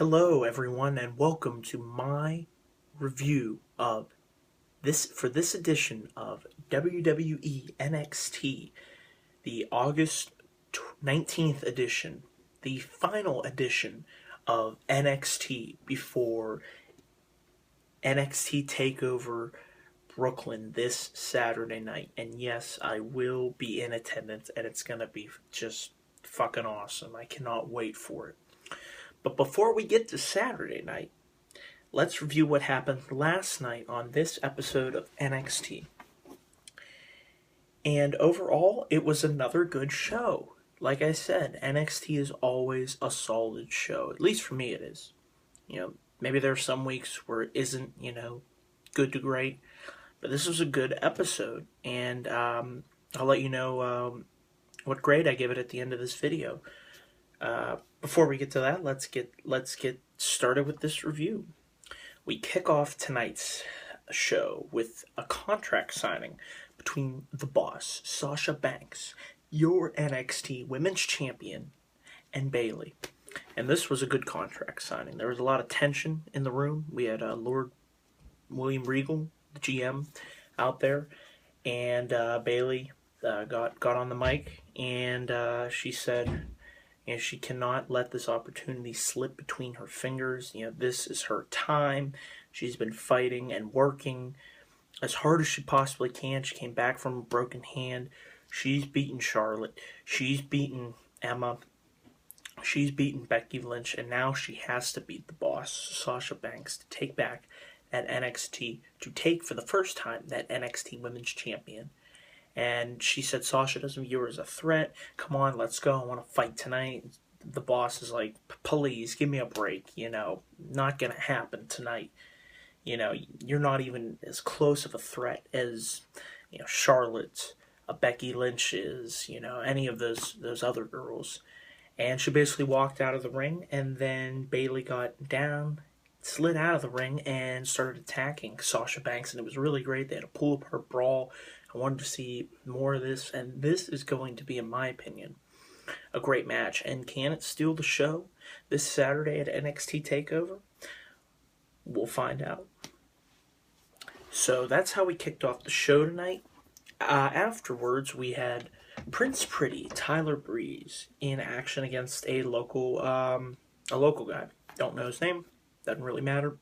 Hello, everyone, and welcome to my review of this edition of WWE NXT, the August 19th edition, the final edition of NXT before NXT TakeOver Brooklyn this Saturday night. And yes, I will be in attendance, and it's gonna be just fucking awesome. I cannot wait for it. But before we get to Saturday night, let's review what happened last night on this episode of NXT. And overall, it was another good show. Like I said, NXT is always a solid show. At least for me it is. Maybe there are some weeks where it isn't, good to great. But this was a good episode. And I'll let you know what grade I give it at the end of this video. Before we get to that, let's get started with this review. We kick off tonight's show with a contract signing between the boss, Sasha Banks, your NXT Women's Champion, and Bayley. And this was a good contract signing. There was a lot of tension in the room. We had Lord William Regal, the GM, out there, and Bayley got on the mic, and she said, she cannot let this opportunity slip between her fingers. This is her time. She's been fighting and working as hard as she possibly can. She came back from a broken hand. She's beaten Charlotte. She's beaten Emma. She's beaten Becky Lynch. And now she has to beat the boss, Sasha Banks, to take back that NXT, to take for the first time that NXT Women's Champion. And she said Sasha doesn't view her as a threat. Come on, let's go. I want to fight tonight. The boss is like, please, give me a break. Not going to happen tonight. You're not even as close of a threat as, Charlotte, Becky Lynch is, any of those other girls. And she basically walked out of the ring, and then Bayley got down, slid out of the ring, and started attacking Sasha Banks. And it was really great. They had a pull-apart brawl. I wanted to see more of this, and this is going to be, in my opinion, a great match. And can it steal the show this Saturday at NXT TakeOver? We'll find out. So that's how we kicked off the show tonight. Afterwards, we had Prince Pretty, Tyler Breeze, in action against a local guy. Don't know his name. Doesn't really matter.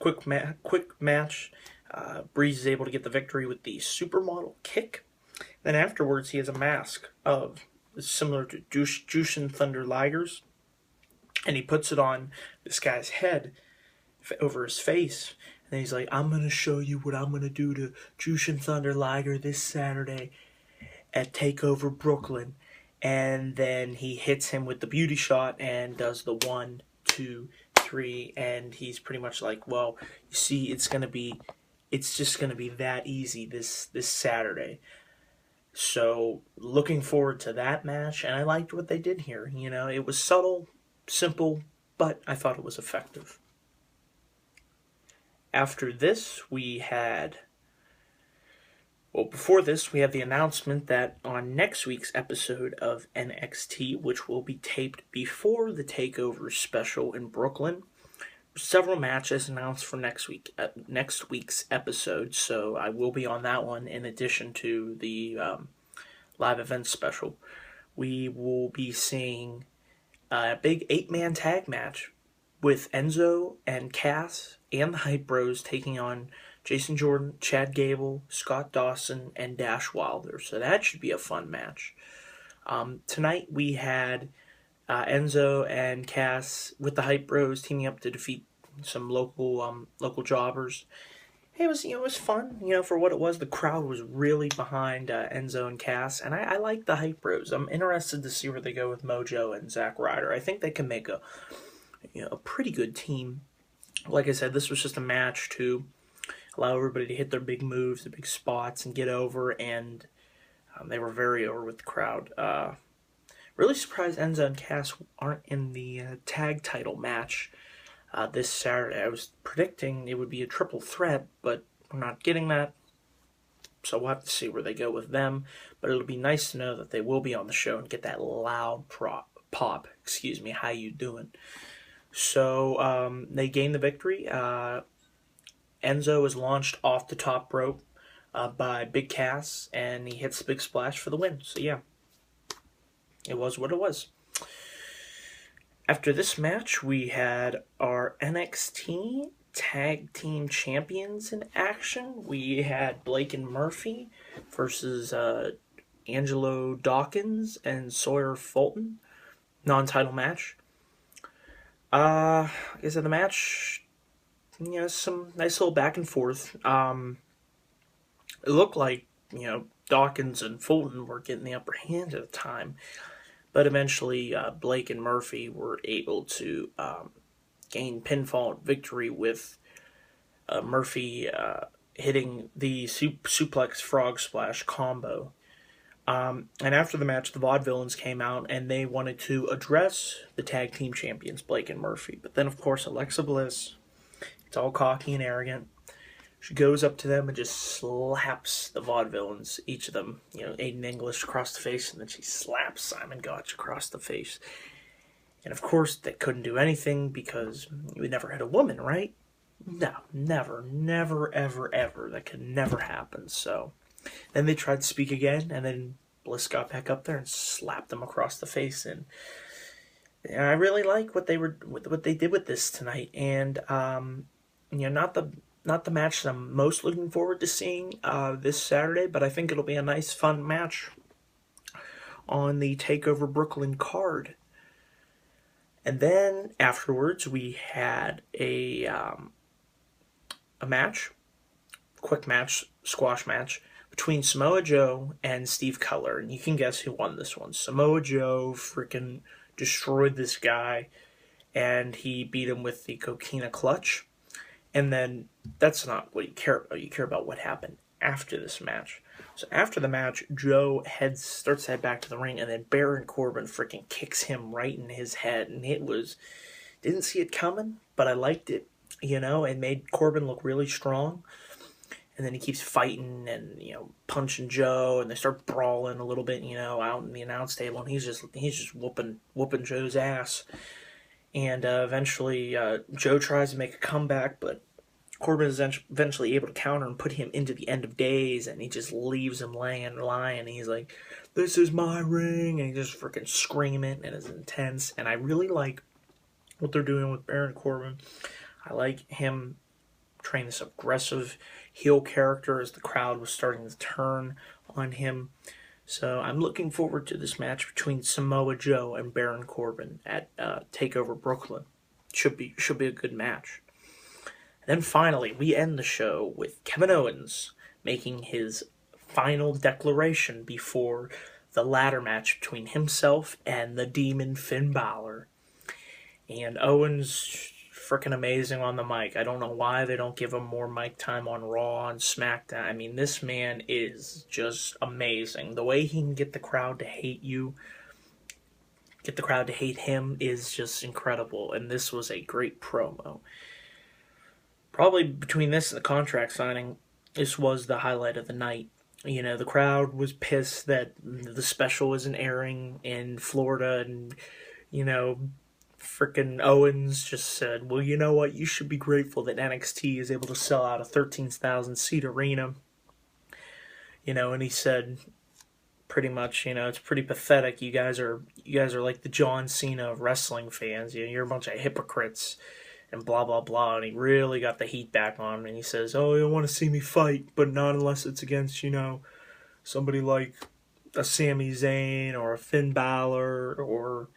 Quick match. Breeze is able to get the victory with the supermodel kick. Then afterwards, he has a mask similar to Jushin Thunder Liger's, and he puts it on this guy's head over his face. And he's like, I'm going to show you what I'm going to do to Jushin Thunder Liger this Saturday at TakeOver Brooklyn. And then he hits him with the beauty shot and does the 1, 2, 3. And he's pretty much like, well, you see, it's just going to be that easy this Saturday. So, looking forward to that match, and I liked what they did here. It was subtle, simple, but I thought it was effective. After this, before this, we have the announcement that on next week's episode of NXT, which will be taped before the TakeOver special in Brooklyn, several matches announced for next week's episode, so I will be on that one in addition to the live event special. We will be seeing a big 8-man tag match with Enzo and Cass and the Hype Bros taking on Jason Jordan, Chad Gable, Scott Dawson, and Dash Wilder, so that should be a fun match. Tonight we had Enzo and Cass with the Hype Bros teaming up to defeat some local jobbers. It was fun, for what it was. The crowd was really behind Enzo and Cass, and I like the Hype Bros. I'm interested to see where they go with Mojo and Zack Ryder. I think they can make a pretty good team. Like I said, this was just a match to allow everybody to hit their big moves, the big spots, and get over, and they were very over with the crowd. Really surprised Enzo and Cass aren't in the tag title match this Saturday. I was predicting it would be a triple threat, but we're not getting that. So we'll have to see where they go with them. But it'll be nice to know that they will be on the show and get that loud pop. Excuse me, how you doing? So they gained the victory. Enzo is launched off the top rope by Big Cass, and he hits the big splash for the win. So yeah, it was what it was. After this match, we had our NXT Tag Team Champions in action. We had Blake and Murphy versus Angelo Dawkins and Sawyer Fulton. Non-title match. Like I said, the match, some nice little back and forth. It looked like, Dawkins and Fulton were getting the upper hand at the time. But eventually, Blake and Murphy were able to gain pinfall victory with Murphy hitting the suplex frog splash combo. And after the match, the Vaudevillains came out and they wanted to address the tag team champions, Blake and Murphy. But then, of course, Alexa Bliss, it's all cocky and arrogant. She goes up to them and just slaps the Vaudevillains, each of them, Aiden English across the face, and then she slaps Simon Gotch across the face. And of course, they couldn't do anything because we never had a woman, right? No, never, ever, ever. That could never happen. So then they tried to speak again, and then Bliss got back up there and slapped them across the face. And I really like what they did with this tonight. And not the match that I'm most looking forward to seeing this Saturday, but I think it'll be a nice, fun match on the TakeOver Brooklyn card. And then afterwards, we had a match, quick match, squash match, between Samoa Joe and Steve Cutler. And you can guess who won this one. Samoa Joe freaking destroyed this guy, and he beat him with the Coquina Clutch. And then that's not what you care about. You care about what happened after this match. So after the match, Joe starts to head back to the ring, and then Baron Corbin freaking kicks him right in his head. And didn't see it coming, but I liked it, and made Corbin look really strong. And then he keeps fighting and, punching Joe, and they start brawling a little bit, out in the announce table, and he's just whooping Joe's ass. And eventually, Joe tries to make a comeback, but Corbin is eventually able to counter and put him into the end of days, and he just leaves him lying. And he's like, "This is my ring," and he's just freaking screaming, and it's intense. And I really like what they're doing with Baron Corbin. I like him trying this aggressive heel character as the crowd was starting to turn on him. So I'm looking forward to this match between Samoa Joe and Baron Corbin at TakeOver Brooklyn. Should be a good match. And then finally, we end the show with Kevin Owens making his final declaration before the ladder match between himself and the Demon Finn Balor. And Owens, freaking amazing on the mic. I don't know why they don't give him more mic time on Raw and SmackDown. I mean, this man is just amazing. The way he can get the crowd to hate him is just incredible. And this was a great promo. Probably between this and the contract signing, this was the highlight of the night. The crowd was pissed that the special isn't airing in Florida, and, freaking Owens just said, well, you know what, you should be grateful that NXT is able to sell out a 13,000 seat arena. And he said pretty much, it's pretty pathetic. You guys are like the John Cena of wrestling fans. You're a bunch of hypocrites and blah blah blah. And he really got the heat back on him, and he says, oh, you want to see me fight, but not unless it's against, somebody like a Sami Zayn or a Finn Balor or,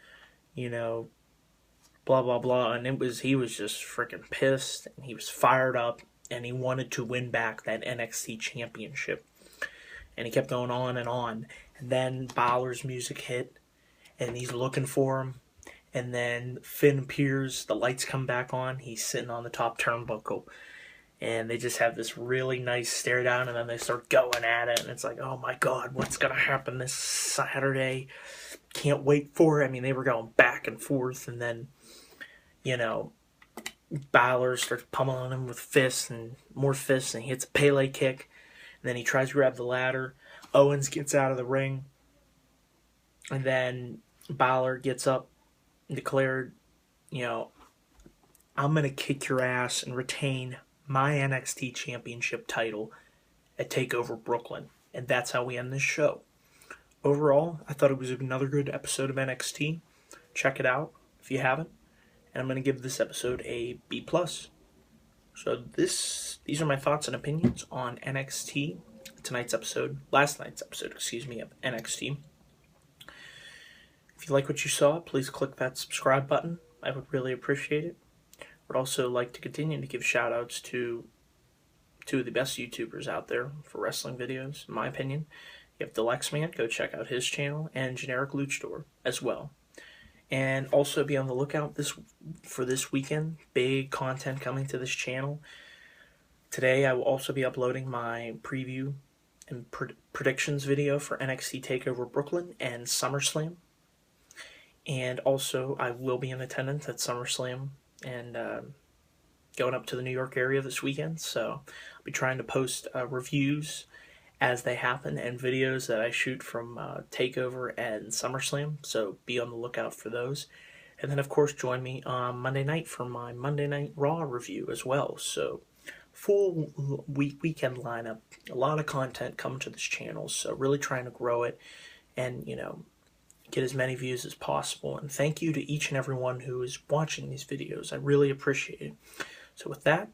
blah blah blah. And he was just freaking pissed, and he was fired up, and he wanted to win back that NXT championship. And he kept going on, and then Balor's music hit, and he's looking for him, and then Finn appears, the lights come back on, he's sitting on the top turnbuckle, and they just have this really nice stare down, and then they start going at it, and it's like, oh my god, what's gonna happen this Saturday? Can't wait for it. I mean, they were going back and forth, and then, Balor starts pummeling him with fists, and more fists, and he hits a Pele kick, and then he tries to grab the ladder. Owens gets out of the ring, and then Balor gets up and declared, I'm going to kick your ass and retain my NXT Championship title at TakeOver Brooklyn. And that's how we end this show. Overall, I thought it was another good episode of NXT. Check it out if you haven't. And I'm going to give this episode a B+. So these are my thoughts and opinions on NXT, last night's episode, of NXT. If you like what you saw, please click that subscribe button. I would really appreciate it. I would also like to continue to give shout outs to two of the best YouTubers out there for wrestling videos, in my opinion. You have Deluxe Man, go check out his channel, and Generic Luchador as well. And also be on the lookout for this weekend. Big content coming to this channel. Today I will also be uploading my preview and predictions video for NXT TakeOver Brooklyn and SummerSlam. And also I will be in attendance at SummerSlam and going up to the New York area this weekend. So I'll be trying to post reviews as they happen and videos that I shoot from TakeOver and SummerSlam, so be on the lookout for those. And then, of course, join me on Monday night for my Monday Night Raw review as well. So, full weekend lineup, a lot of content coming to this channel, so really trying to grow it and, get as many views as possible. And thank you to each and everyone who is watching these videos. I really appreciate it. So with that,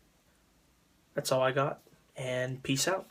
that's all I got, and peace out.